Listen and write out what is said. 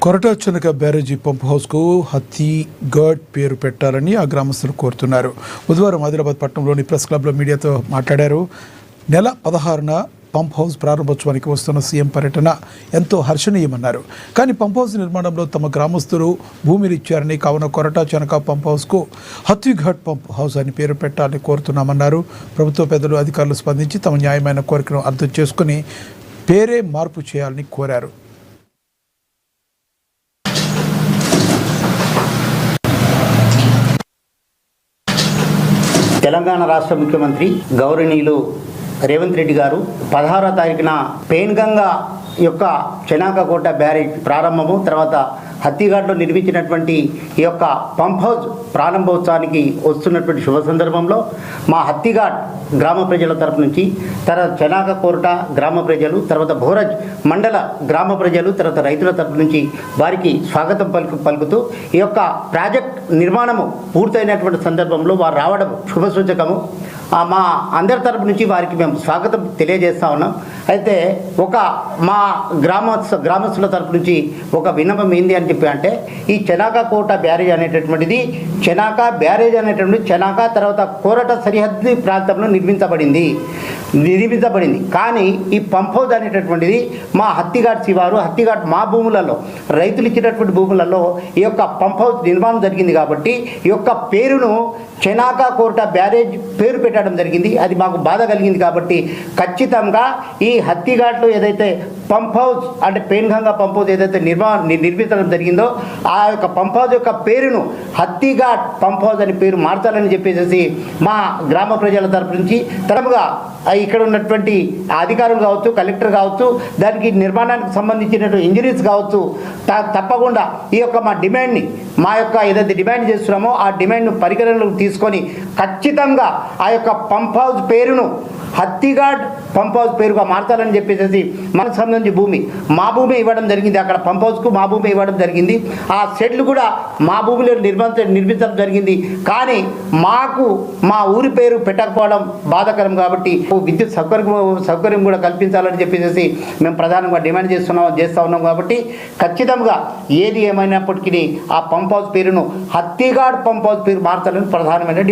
కొరటాచనక బ్యారేజీ pump హౌస్కు హత్తిఘాట్ పేరు పెట్టాలని ఆ గ్రామస్తులు కోరుతున్నారు. బుధవారం ఆదిలాబాద్ పట్టణంలోని ప్రెస్ క్లబ్లో మీడియాతో మాట్లాడారు. నెల 16న పంప్ హౌస్ ప్రారంభోత్సవానికి వస్తున్న సీఎం పర్యటన ఎంతో హర్షణీయమన్నారు. కానీ పంప్ హౌస్ నిర్మాణంలో తమ గ్రామస్తులు భూమిని ఇచ్చారని, కావున కొరటాచనక పంప్ హౌస్కు హత్తిఘాట్ పంప్ హౌస్ అని పేరు పెట్టాలని కోరుతున్నామన్నారు. ప్రభుత్వ పెద్దలు, అధికారులు స్పందించి తమ న్యాయమైన కోరికను అర్థం చేసుకుని పేరే మార్పు చేయాలని కోరారు. తెలంగాణ రాష్ట్ర ముఖ్యమంత్రి గౌరవనీయులు రేవంత్ రెడ్డి గారు 16వ తారీఖున పెయిన్గంగా యొక్క చెనాకకోట బ్యారేజ్ ప్రారంభము, తర్వాత హత్తిఘాట్లో నిర్మించినటువంటి ఈ యొక్క పంప్ హౌస్ ప్రారంభోత్సవానికి వస్తున్నటువంటి శుభ సందర్భంలో మా హత్తిఘాట్ గ్రామ ప్రజల తరపు నుంచి, తర్వాత చెనాకకోట గ్రామ ప్రజలు, తర్వాత భోరజ్ మండల గ్రామ ప్రజలు, తర్వాత రైతుల తరపు నుంచి వారికి స్వాగతం పలుకుతూ ఈ యొక్క ప్రాజెక్ట్ నిర్మాణము పూర్తయినటువంటి సందర్భంలో వారు రావడం శుభసూచకము. మా అందరి తరపు నుంచి వారికి మేము స్వాగతం తెలియజేస్తా ఉన్నాం. అయితే మా గ్రామస్తుల తరపు నుంచి ఒక విన్నపం ఏంది అని అంటే, ఈ చెనాకకోట బ్యారేజ్ అనేటటువంటిది చెనాక తర్వాత కోరట సరిహద్దు ప్రాంతంలో నిర్మించబడింది. కానీ ఈ పంప్ హౌస్ అనేటటువంటిది మా హత్తిఘాట్ శివారు, హత్తిఘాట్ మా భూములలో, రైతులు ఇచ్చినటువంటి భూములలో ఈ యొక్క పంప్ హౌస్ నిర్మాణం జరిగింది. కాబట్టి ఈ యొక్క పేరును చెనాకకోట బ్యారేజ్ పేరు పెట్టడం జరిగింది. అది మాకు బాధ కలిగింది. కాబట్టి ఖచ్చితంగా ఈ హత్తిఘాట్లో ఏదైతే పంప్ హౌస్ అంటే పెయిన్గంగా పంప్ హౌస్ ఏదైతే నిర్మించడం జరిగిందో, ఆ యొక్క పంప్ హౌస్ యొక్క పేరును హత్తిఘాట్ పంప్ హౌస్ అని పేరు మార్చాలని చెప్పేసి మా గ్రామ ప్రజల తరపు నుంచి తరపుగా ఇక్కడ ఉన్నటువంటి అధికారులు కావచ్చు, కలెక్టర్ కావచ్చు, దానికి నిర్మాణానికి సంబంధించినటువంటి ఇంజనీర్స్ కావచ్చు, తప్పకుండా ఈ యొక్క మా డిమాండ్ని, మా యొక్క ఏదైతే డిమాండ్ చేస్తున్నామో ఆ డిమాండ్ను పరిగణనలోకి తీసుకొని ఖచ్చితంగా ఆ యొక్క పంప్ హౌస్ పేరును హత్తిఘాట్ పంప్ హౌస్ పేరుగా మార్చాలని చెప్పేసి మనకు సంబంధించి మా భూమి ఇవ్వడం జరిగింది. అక్కడ పంప్ హౌస్కు మా భూమి ఇవ్వడం జరిగింది. ఆ షెడ్లు కూడా మా భూమిలో నిర్మించడం జరిగింది. కానీ మాకు మా ఊరి పేరు పెట్టకపోవడం బాధాకరం. కాబట్టి విద్యుత్ సౌకర్యం కూడా కల్పించాలని చెప్పేసి మేము ప్రధానంగా డిమాండ్ చేస్తూ ఉన్నాం. కాబట్టి ఖచ్చితంగా ఏది ఏమైనప్పటికీ ఆ పంప్ హౌస్ పేరును హత్తిఘాట్ పంప్ హౌస్ పేరు మార్చాలని ప్రధానమైన డిమాండ్.